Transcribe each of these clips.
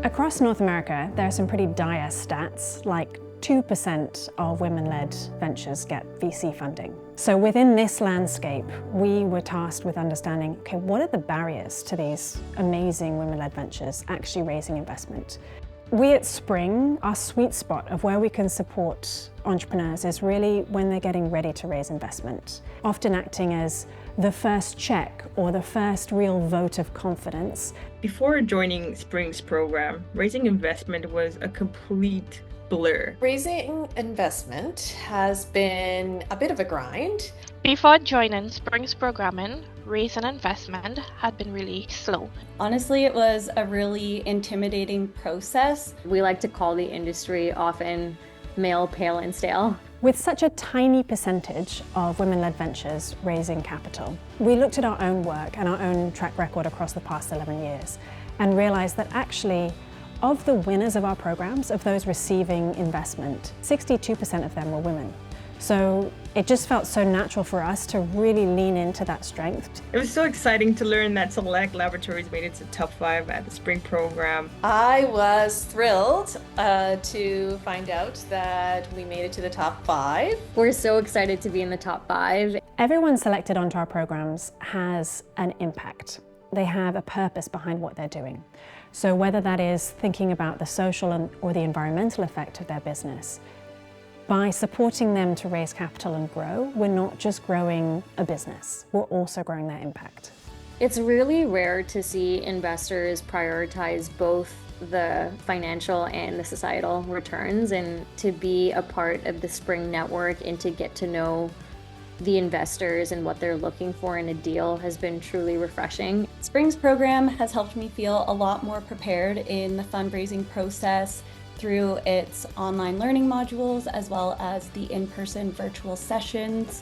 Across North America, there are some pretty dire stats, like 2% of women-led ventures get VC funding. So within this landscape, we were tasked with understanding, okay, what are the barriers to these amazing women-led ventures actually raising investment? We at Spring, our sweet spot of where we can support entrepreneurs is really when they're getting ready to raise investment, often acting as the first check or the first real vote of confidence. Before joining Spring's program, raising investment was a complete blur. Raising investment has been a bit of a grind. Before joining Spring's programming, raising investment had been really slow. Honestly, it was a really intimidating process. We like to call the industry often male, pale, and stale. With such a tiny percentage of women-led ventures raising capital, we looked at our own work and our own track record across the past 11 years and realized that actually, of the winners of our programs, of those receiving investment, 62% of them were women. So it just felt so natural for us to really lean into that strength. It was so exciting to learn that select laboratories made it to top 5 at the Spring program. I was thrilled to find out that we made it to the top 5. We're so excited to be in the top 5. Everyone selected onto our programs has an impact. They have a purpose behind what they're doing. So whether that is thinking about the social or the environmental effect of their business, by supporting them to raise capital and grow, we're not just growing a business, we're also growing their impact. It's really rare to see investors prioritize both the financial and the societal returns, and to be a part of the Spring network and to get to know the investors and what they're looking for in a deal has been truly refreshing. Spring's program has helped me feel a lot more prepared in the fundraising process through its online learning modules as well as the in-person virtual sessions.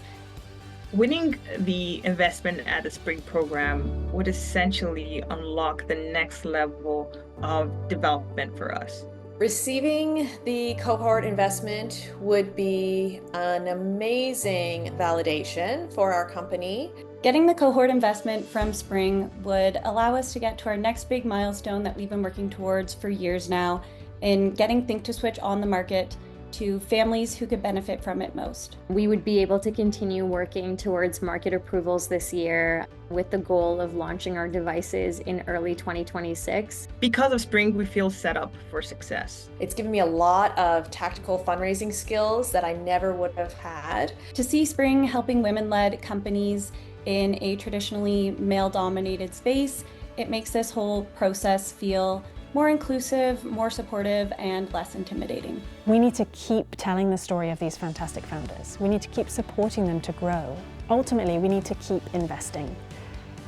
Winning the investment at the Spring program would essentially unlock the next level of development for us. Receiving the cohort investment would be an amazing validation for our company. Getting the cohort investment from Spring would allow us to get to our next big milestone that we've been working towards for years now, in getting Think to Switch on the market to families who could benefit from it most. We would be able to continue working towards market approvals this year with the goal of launching our devices in early 2026. Because of Spring, we feel set up for success. It's given me a lot of tactical fundraising skills that I never would have had. To see Spring helping women-led companies in a traditionally male-dominated space, it makes this whole process feel more inclusive, more supportive, and less intimidating. We need to keep telling the story of these fantastic founders. We need to keep supporting them to grow. Ultimately, we need to keep investing.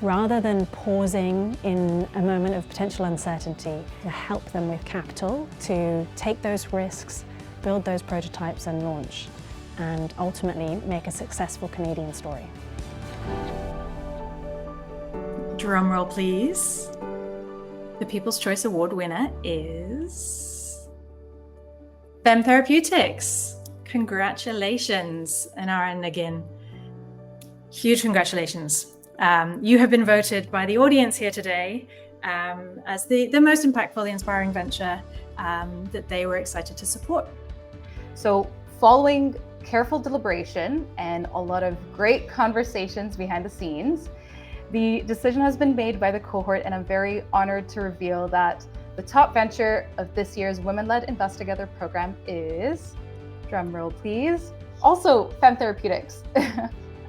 Rather than pausing in a moment of potential uncertainty, to help them with capital, to take those risks, build those prototypes and launch, and ultimately make a successful Canadian story. Drum roll, please. The People's Choice Award winner is Fem Therapeutics. Congratulations, Anara and Nagin. Huge congratulations. You have been voted by the audience here today as the most impactful, inspiring venture that they were excited to support. So following careful deliberation and a lot of great conversations behind the scenes, the decision has been made by the cohort, and I'm very honored to reveal that the top venture of this year's Women-Led Invest Together program is, drum roll please, also Fem Therapeutics.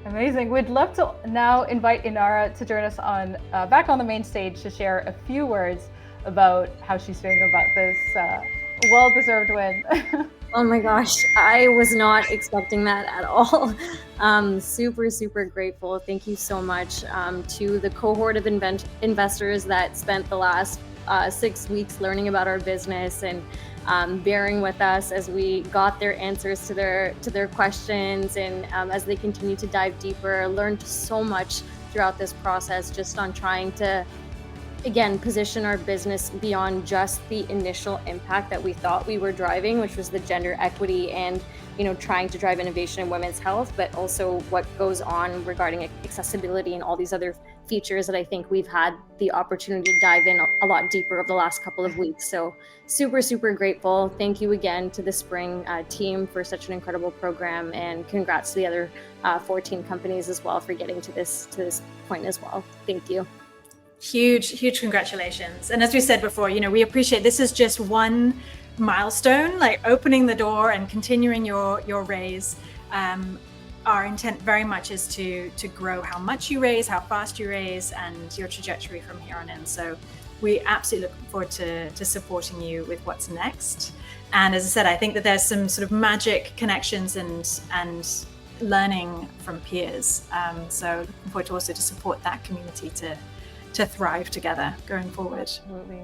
Amazing. We'd love to now invite Inara to join us on back on the main stage to share a few words about how she's feeling about this well-deserved win. Oh my gosh, I was not expecting that at all. Super grateful. Thank you so much to the cohort of investors that spent the last 6 weeks learning about our business and bearing with us as we got their answers to their questions, and as they continue to dive deeper. Learned so much throughout this process just on trying to, again, position our business beyond just the initial impact that we thought we were driving, which was the gender equity and, trying to drive innovation in women's health, but also what goes on regarding accessibility and all these other features that I think we've had the opportunity to dive in a lot deeper over the last couple of weeks. So super, super grateful. Thank you again to the Spring team for such an incredible program, and congrats to the other 14 companies as well for getting to this point as well. Thank you. Huge congratulations. And as we said before, we appreciate this is just one milestone, like opening the door and continuing your raise. Our intent very much is to grow how much you raise, how fast you raise, and your trajectory from here on in. So we absolutely look forward to supporting you with what's next. And as I said, I think that there's some sort of magic connections and learning from peers. So looking forward to also to support that community to thrive together going forward. Absolutely.